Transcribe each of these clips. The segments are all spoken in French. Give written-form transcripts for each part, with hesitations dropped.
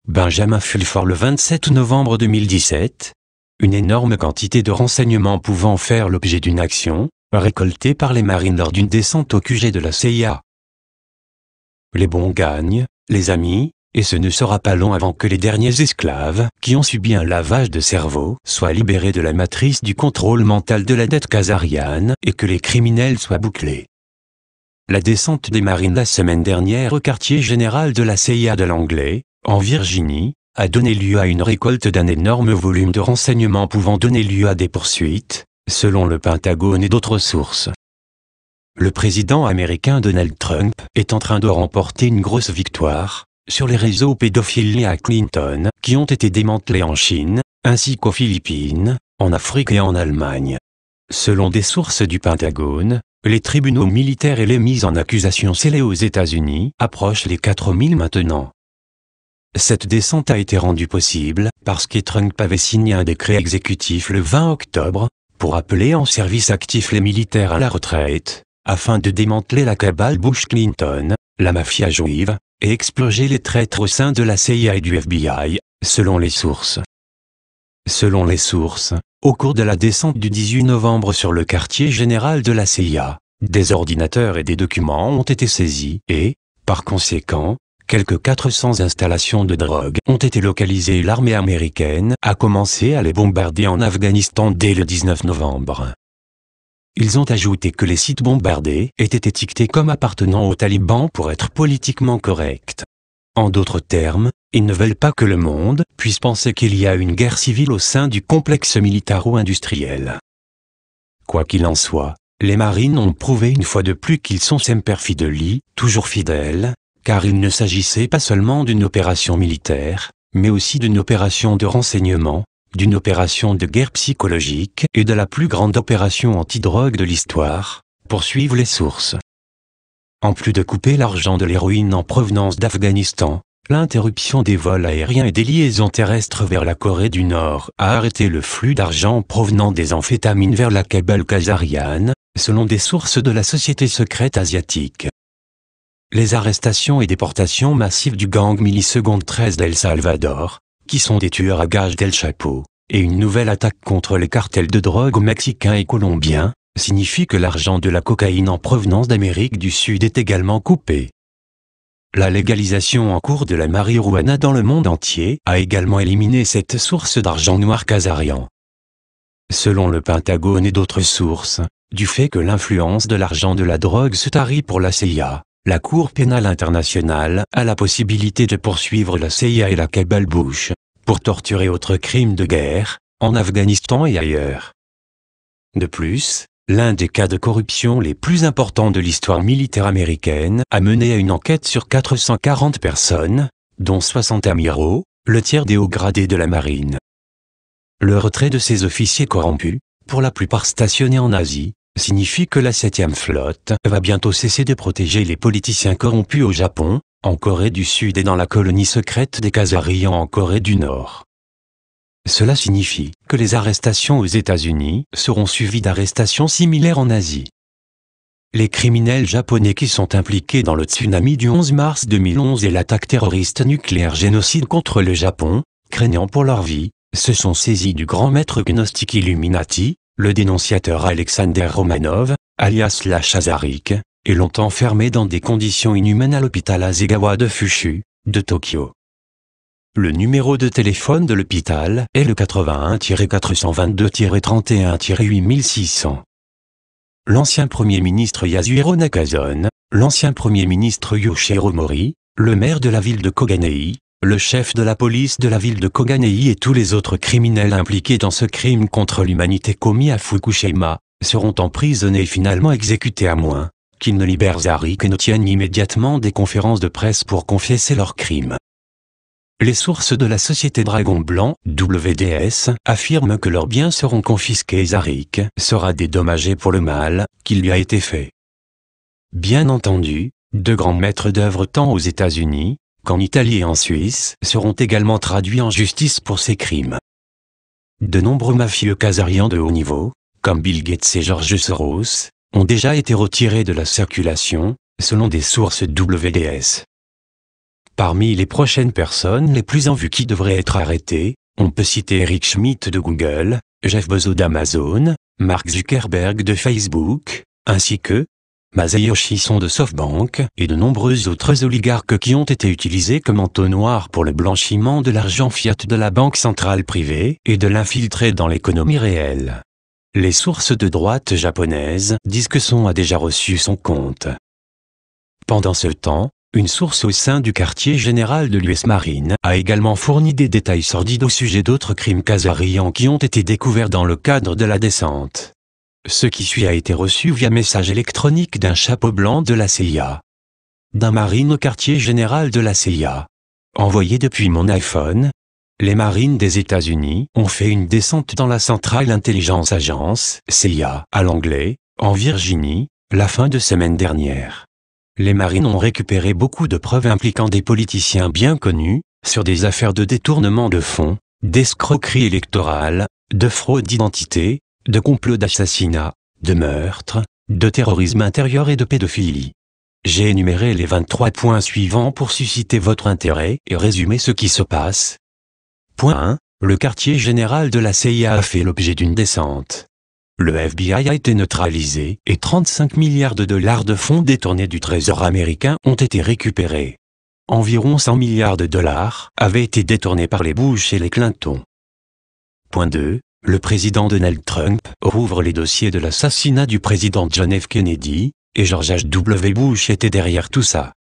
Benjamin Fulford le 27 novembre 2017. Une énorme quantité de renseignements pouvant faire l'objet d'une action, récoltés par les marines lors d'une descente au QG de la CIA. Les bons gagnent, les amis, et ce ne sera pas long avant que les derniers esclaves, qui ont subi un lavage de cerveau, soient libérés de la matrice du contrôle mental de la dette khazariane et que les criminels soient bouclés. La descente des marines la semaine dernière au quartier général de la CIA de Langley, en Virginie, a donné lieu à une récolte d'un énorme volume de renseignements pouvant donner lieu à des poursuites, selon le Pentagone et d'autres sources. Le président américain Donald Trump est en train de remporter une grosse victoire sur les réseaux pédophiles liés à Clinton, qui ont été démantelés en Chine, ainsi qu'aux Philippines, en Afrique et en Allemagne. Selon des sources du Pentagone, les tribunaux militaires et les mises en accusation scellées aux États-Unis approchent les 4000 maintenant. Cette descente a été rendue possible parce que Trump avait signé un décret exécutif le 20 octobre pour appeler en service actif les militaires à la retraite, afin de démanteler la cabale Bush-Clinton, la mafia juive, et exploser les traîtres au sein de la CIA et du FBI, selon les sources. Selon les sources, au cours de la descente du 18 novembre sur le quartier général de la CIA, des ordinateurs et des documents ont été saisis et, par conséquent, quelques 400 installations de drogue ont été localisées et l'armée américaine a commencé à les bombarder en Afghanistan dès le 19 novembre. Ils ont ajouté que les sites bombardés étaient étiquetés comme appartenant aux talibans pour être politiquement corrects. En d'autres termes, ils ne veulent pas que le monde puisse penser qu'il y a une guerre civile au sein du complexe militaro-industriel. Quoi qu'il en soit, les marines ont prouvé une fois de plus qu'ils sont semper fideli, toujours fidèles, car il ne s'agissait pas seulement d'une opération militaire, mais aussi d'une opération de renseignement, d'une opération de guerre psychologique et de la plus grande opération anti-drogue de l'histoire, poursuivent les sources. En plus de couper l'argent de l'héroïne en provenance d'Afghanistan, l'interruption des vols aériens et des liaisons terrestres vers la Corée du Nord a arrêté le flux d'argent provenant des amphétamines vers la cabale khazariane, selon des sources de la société secrète asiatique. Les arrestations et déportations massives du gang Miliseconde 13 d'El Salvador, qui sont des tueurs à gages d'El Chapo, et une nouvelle attaque contre les cartels de drogue mexicains et colombiens, signifient que l'argent de la cocaïne en provenance d'Amérique du Sud est également coupé. La légalisation en cours de la marijuana dans le monde entier a également éliminé cette source d'argent noir khazarian. Selon le Pentagone et d'autres sources, du fait que l'influence de l'argent de la drogue se tarit pour la CIA, la Cour pénale internationale a la possibilité de poursuivre la CIA et la cabale Bush pour torturer autres crimes de guerre, en Afghanistan et ailleurs. De plus, l'un des cas de corruption les plus importants de l'histoire militaire américaine a mené à une enquête sur 440 personnes, dont 60 amiraux, le tiers des hauts gradés de la marine. Le retrait de ces officiers corrompus, pour la plupart stationnés en Asie, signifie que la 7e flotte va bientôt cesser de protéger les politiciens corrompus au Japon, en Corée du Sud et dans la colonie secrète des Khazarians en Corée du Nord. Cela signifie que les arrestations aux États-Unis seront suivies d'arrestations similaires en Asie. Les criminels japonais qui sont impliqués dans le tsunami du 11 mars 2011 et l'attaque terroriste nucléaire génocide contre le Japon, craignant pour leur vie, se sont saisis du grand maître gnostique Illuminati, le dénonciateur Alexander Romanov, alias la Chazarik, et l'ont enfermé dans des conditions inhumaines à l'hôpital Hasegawa de Fushu, de Tokyo. Le numéro de téléphone de l'hôpital est le 81-422-31-8600. L'ancien Premier ministre Yasuhiro Nakazone, l'ancien Premier ministre Yoshiro Mori, le maire de la ville de Koganei, le chef de la police de la ville de Koganei et tous les autres criminels impliqués dans ce crime contre l'humanité commis à Fukushima, seront emprisonnés et finalement exécutés à moins qu'ils ne libèrent Zarik et ne tiennent immédiatement des conférences de presse pour confesser leurs crimes. Les sources de la société Dragon Blanc, WDS, affirment que leurs biens seront confisqués et Zarik sera dédommagé pour le mal qui lui a été fait. Bien entendu, de grands maîtres d'œuvre tant aux États-Unis qu'en Italie et en Suisse seront également traduits en justice pour ces crimes. De nombreux mafieux khazarians de haut niveau, comme Bill Gates et George Soros, ont déjà été retirés de la circulation, selon des sources WDS. Parmi les prochaines personnes les plus en vue qui devraient être arrêtées, on peut citer Eric Schmidt de Google, Jeff Bezos d'Amazon, Mark Zuckerberg de Facebook, ainsi que Masayoshi Son de SoftBank et de nombreux autres oligarques qui ont été utilisés comme entonnoir pour le blanchiment de l'argent fiat de la banque centrale privée et de l'infiltrer dans l'économie réelle. Les sources de droite japonaises disent que Son a déjà reçu son compte. Pendant ce temps, une source au sein du quartier général de l'US Marine a également fourni des détails sordides au sujet d'autres crimes khazarians qui ont été découverts dans le cadre de la descente. Ce qui suit a été reçu via message électronique d'un chapeau blanc de la CIA. D'un marine au quartier général de la CIA. Envoyé depuis mon iPhone, les marines des États-Unis ont fait une descente dans la Central Intelligence Agency, CIA, à l'anglais, en Virginie, la fin de semaine dernière. Les marines ont récupéré beaucoup de preuves impliquant des politiciens bien connus, sur des affaires de détournement de fonds, d'escroquerie électorale, de fraude d'identité, de complot d'assassinat, de meurtre, de terrorisme intérieur et de pédophilie. J'ai énuméré les 23 points suivants pour susciter votre intérêt et résumer ce qui se passe. Point 1. Le quartier général de la CIA a fait l'objet d'une descente. Le FBI a été neutralisé et 35 milliards de dollars de fonds détournés du Trésor américain ont été récupérés. Environ 100 milliards de dollars avaient été détournés par les Bush et les Clinton. Point 2. Le président Donald Trump rouvre les dossiers de l'assassinat du président John F. Kennedy, et George H.W. Bush était derrière tout ça.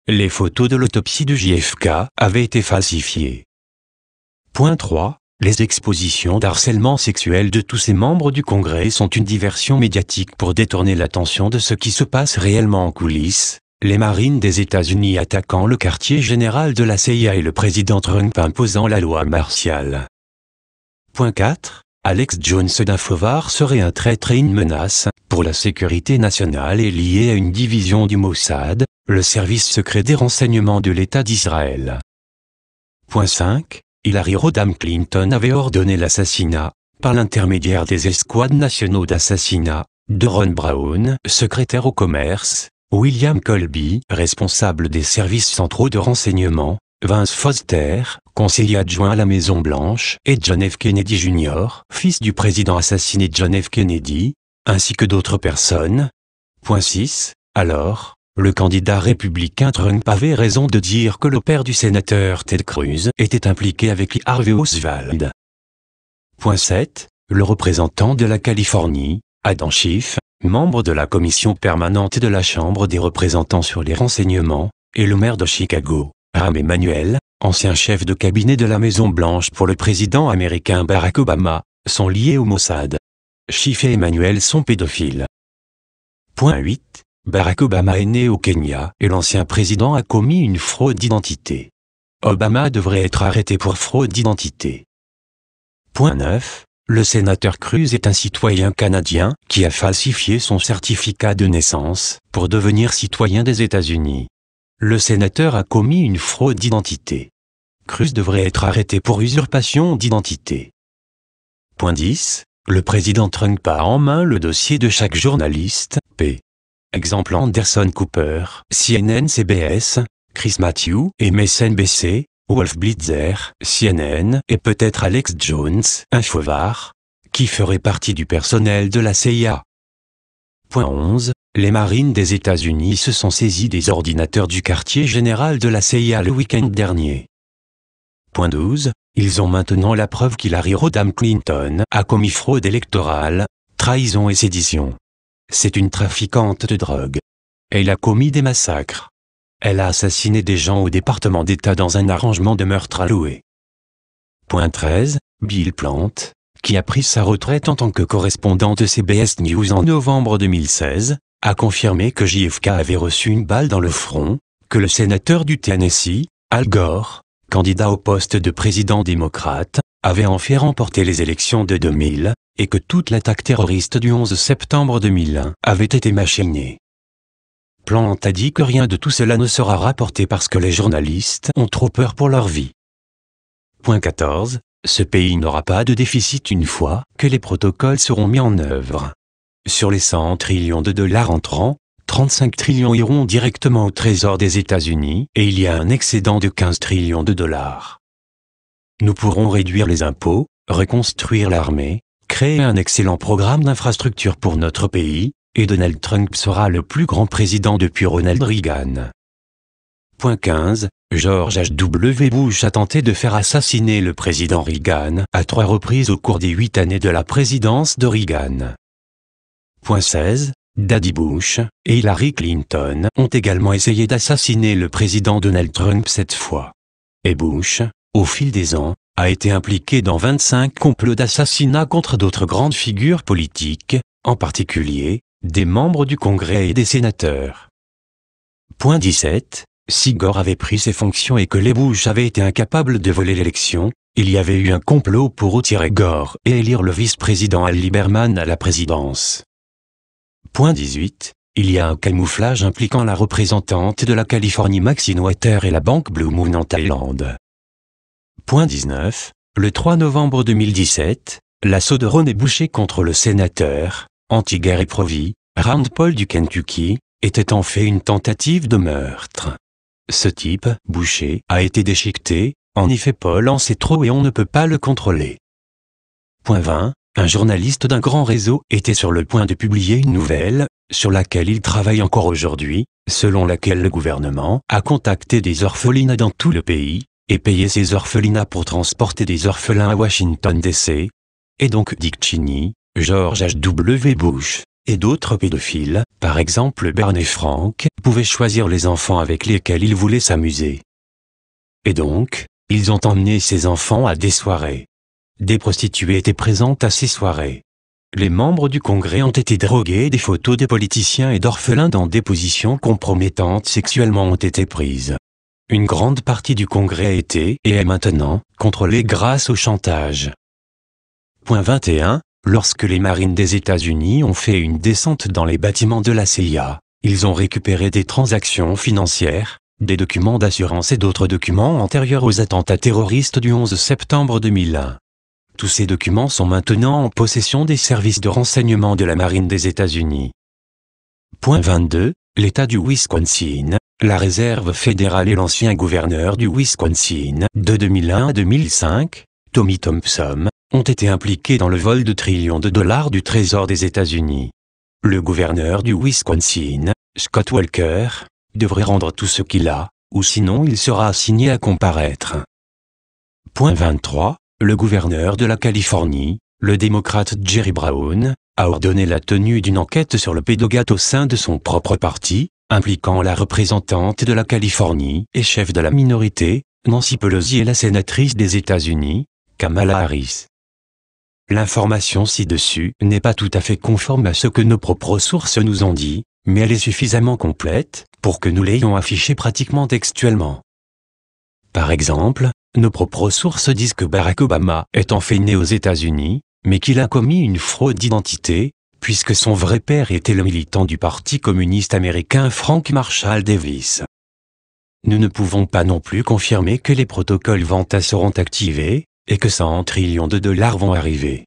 Les photos de l'autopsie de JFK avaient été falsifiées. Point 3. Les expositions d'harcèlement sexuel de tous ces membres du Congrès sont une diversion médiatique pour détourner l'attention de ce qui se passe réellement en coulisses, les marines des États-Unis attaquant le quartier général de la CIA et le président Trump imposant la loi martiale. Point 4. Alex Jones d'Infovar serait un traître et une menace pour la sécurité nationale et lié à une division du Mossad, le service secret des renseignements de l'État d'Israël. Point 5. Hillary Rodham Clinton avait ordonné l'assassinat, par l'intermédiaire des escouades nationaux d'assassinat, de Ron Brown, secrétaire au commerce, William Colby, responsable des services centraux de renseignement, Vince Foster, conseiller adjoint à la Maison-Blanche, et John F. Kennedy Jr., fils du président assassiné John F. Kennedy, ainsi que d'autres personnes. Point 6. Alors, le candidat républicain Trump avait raison de dire que le père du sénateur Ted Cruz était impliqué avec Lee Harvey Oswald. Point 7. Le représentant de la Californie, Adam Schiff, membre de la commission permanente de la Chambre des représentants sur les renseignements, et le maire de Chicago, Rahm Emanuel, ancien chef de cabinet de la Maison-Blanche pour le président américain Barack Obama, sont liés au Mossad. Schiff et Emanuel sont pédophiles. Point 8. Barack Obama est né au Kenya et l'ancien président a commis une fraude d'identité. Obama devrait être arrêté pour fraude d'identité. Point 9. Le sénateur Cruz est un citoyen canadien qui a falsifié son certificat de naissance pour devenir citoyen des États-Unis. Le sénateur a commis une fraude d'identité. Cruz devrait être arrêté pour usurpation d'identité. Point 10. Le président Trump a en main le dossier de chaque journaliste, p. Exemple Anderson Cooper, CNN-CBS, Chris Matthews et MSNBC, Wolf Blitzer, CNN et peut-être Alex Jones, Infovar, qui ferait partie du personnel de la CIA. Point 11. Les marines des États-Unis se sont saisis des ordinateurs du quartier général de la CIA le week-end dernier. Point 12. Ils ont maintenant la preuve qu'Hillary Rodham Clinton a commis fraude électorale, trahison et sédition. C'est une trafiquante de drogue. Elle a commis des massacres. Elle a assassiné des gens au département d'État dans un arrangement de meurtre alloué. Point 13. Bill Plante, qui a pris sa retraite en tant que correspondant de CBS News en novembre 2016, a confirmé que JFK avait reçu une balle dans le front, que le sénateur du Tennessee, Al Gore, candidat au poste de président démocrate, avait en fait remporté les élections de 2000, et que toute l'attaque terroriste du 11 septembre 2001 avait été machinée. Plante a dit que rien de tout cela ne sera rapporté parce que les journalistes ont trop peur pour leur vie. Point 14. Ce pays n'aura pas de déficit une fois que les protocoles seront mis en œuvre. Sur les 100 trillions de dollars entrants, 35 trillions iront directement au trésor des États-Unis et il y a un excédent de 15 trillions de dollars. Nous pourrons réduire les impôts, reconstruire l'armée, créer un excellent programme d'infrastructure pour notre pays, et Donald Trump sera le plus grand président depuis Ronald Reagan. Point 15. George H.W. Bush a tenté de faire assassiner le président Reagan à 3 reprises au cours des 8 années de la présidence de Reagan. Point 16. Daddy Bush et Hillary Clinton ont également essayé d'assassiner le président Donald Trump 7 fois. Et Bush, au fil des ans, a été impliqué dans 25 complots d'assassinat contre d'autres grandes figures politiques, en particulier, des membres du Congrès et des sénateurs. Point 17. Si Gore avait pris ses fonctions et que les Bush avaient été incapables de voler l'élection, il y avait eu un complot pour retirer Gore et élire le vice-président Al Lieberman à la présidence. Point 18. Il y a un camouflage impliquant la représentante de la Californie Maxine Waters et la banque Blue Moon en Thaïlande. Point 19. Le 3 novembre 2017, l'assaut de Ronnie Boucher contre le sénateur, anti-guerre et pro-vie, Rand Paul du Kentucky, était en fait une tentative de meurtre. Ce type, Boucher, a été déchiqueté, en effet Paul en sait trop et on ne peut pas le contrôler. Point 20. Un journaliste d'un grand réseau était sur le point de publier une nouvelle, sur laquelle il travaille encore aujourd'hui, selon laquelle le gouvernement a contacté des orphelinats dans tout le pays, et payé ces orphelinats pour transporter des orphelins à Washington D.C. Et donc Dick Cheney, George H.W. Bush, et d'autres pédophiles, par exemple Barney Frank, pouvaient choisir les enfants avec lesquels ils voulaient s'amuser. Et donc, ils ont emmené ces enfants à des soirées. Des prostituées étaient présentes à ces soirées. Les membres du Congrès ont été drogués et des photos de politiciens et d'orphelins dans des positions compromettantes sexuellement ont été prises. Une grande partie du Congrès a été, et est maintenant, contrôlée grâce au chantage. Point 21. Lorsque les Marines des États-Unis ont fait une descente dans les bâtiments de la CIA, ils ont récupéré des transactions financières, des documents d'assurance et d'autres documents antérieurs aux attentats terroristes du 11 septembre 2001. Tous ces documents sont maintenant en possession des services de renseignement de la Marine des États-Unis. Point 22. L'État du Wisconsin, la Réserve fédérale et l'ancien gouverneur du Wisconsin, de 2001 à 2005, Tommy Thompson, ont été impliqués dans le vol de trillions de dollars du Trésor des États-Unis. Le gouverneur du Wisconsin, Scott Walker, devrait rendre tout ce qu'il a, ou sinon il sera assigné à comparaître. Point 23. Le gouverneur de la Californie, le démocrate Jerry Brown, a ordonné la tenue d'une enquête sur le pédogate au sein de son propre parti, impliquant la représentante de la Californie et chef de la minorité, Nancy Pelosi et la sénatrice des États-Unis, Kamala Harris. L'information ci-dessus n'est pas tout à fait conforme à ce que nos propres sources nous ont dit, mais elle est suffisamment complète pour que nous l'ayons affichée pratiquement textuellement. Par exemple, nos propres sources disent que Barack Obama est en fait né aux États-Unis, mais qu'il a commis une fraude d'identité, puisque son vrai père était le militant du Parti communiste américain Frank Marshall Davis. Nous ne pouvons pas non plus confirmer que les protocoles Vanta seront activés, et que 100 trillions de dollars vont arriver.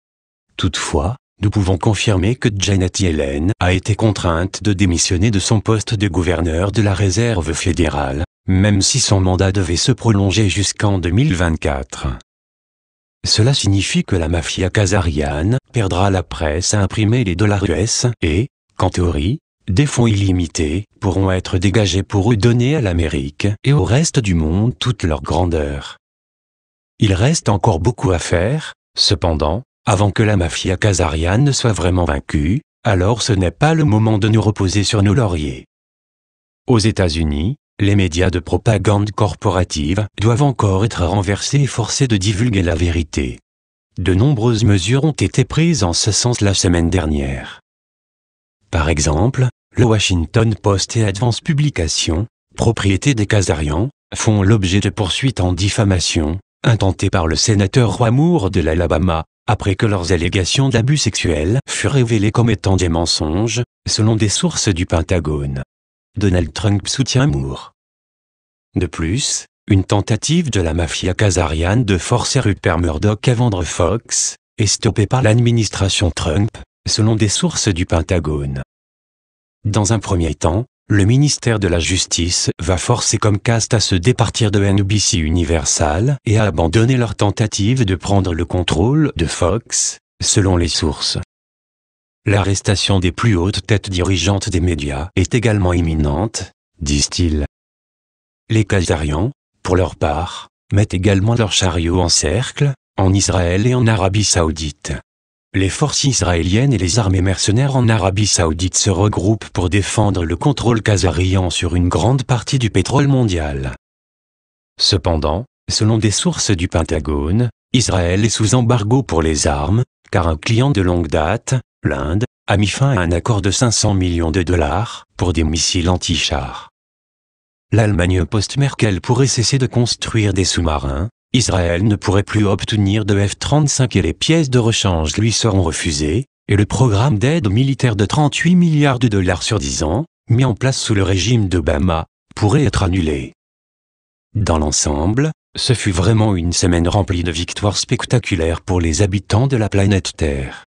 Toutefois, nous pouvons confirmer que Janet Yellen a été contrainte de démissionner de son poste de gouverneur de la Réserve fédérale, même si son mandat devait se prolonger jusqu'en 2024. Cela signifie que la mafia khazariane perdra la presse à imprimer les dollars US et, qu'en théorie, des fonds illimités pourront être dégagés pour eux donner à l'Amérique et au reste du monde toute leur grandeur. Il reste encore beaucoup à faire, cependant, avant que la mafia khazariane ne soit vraiment vaincue, alors ce n'est pas le moment de nous reposer sur nos lauriers. Aux États-Unis, les médias de propagande corporative doivent encore être renversés et forcés de divulguer la vérité. De nombreuses mesures ont été prises en ce sens la semaine dernière. Par exemple, le Washington Post et Advance Publications, propriété des Khazarians, font l'objet de poursuites en diffamation, intentées par le sénateur Roy Moore de l'Alabama, après que leurs allégations d'abus sexuels furent révélées comme étant des mensonges, selon des sources du Pentagone. Donald Trump soutient Moore. De plus, une tentative de la mafia khazariane de forcer Rupert Murdoch à vendre Fox est stoppée par l'administration Trump, selon des sources du Pentagone. Dans un premier temps, le ministère de la Justice va forcer Comcast à se départir de NBC Universal et à abandonner leur tentative de prendre le contrôle de Fox, selon les sources. L'arrestation des plus hautes têtes dirigeantes des médias est également imminente, disent-ils. Les Khazarians, pour leur part, mettent également leurs chariots en cercle, en Israël et en Arabie Saoudite. Les forces israéliennes et les armées mercenaires en Arabie Saoudite se regroupent pour défendre le contrôle khazarian sur une grande partie du pétrole mondial. Cependant, selon des sources du Pentagone, Israël est sous embargo pour les armes, car un client de longue date, l'Inde, a mis fin à un accord de 500 millions de dollars pour des missiles anti-chars. L'Allemagne post-Merkel pourrait cesser de construire des sous-marins, Israël ne pourrait plus obtenir de F-35 et les pièces de rechange lui seront refusées, et le programme d'aide militaire de 38 milliards de dollars sur 10 ans, mis en place sous le régime d'Obama, pourrait être annulé. Dans l'ensemble, ce fut vraiment une semaine remplie de victoires spectaculaires pour les habitants de la planète Terre.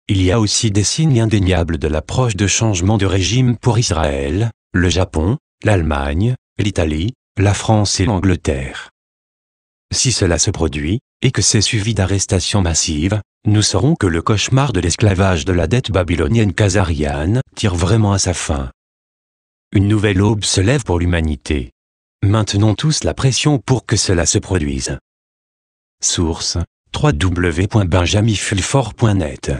Il y a aussi des signes indéniables de l'approche de changement de régime pour Israël, le Japon, l'Allemagne, l'Italie, la France et l'Angleterre. Si cela se produit, et que c'est suivi d'arrestations massives, nous saurons que le cauchemar de l'esclavage de la dette babylonienne khazariane tire vraiment à sa fin. Une nouvelle aube se lève pour l'humanité. Maintenons tous la pression pour que cela se produise. Source: www.benjaminfulford.net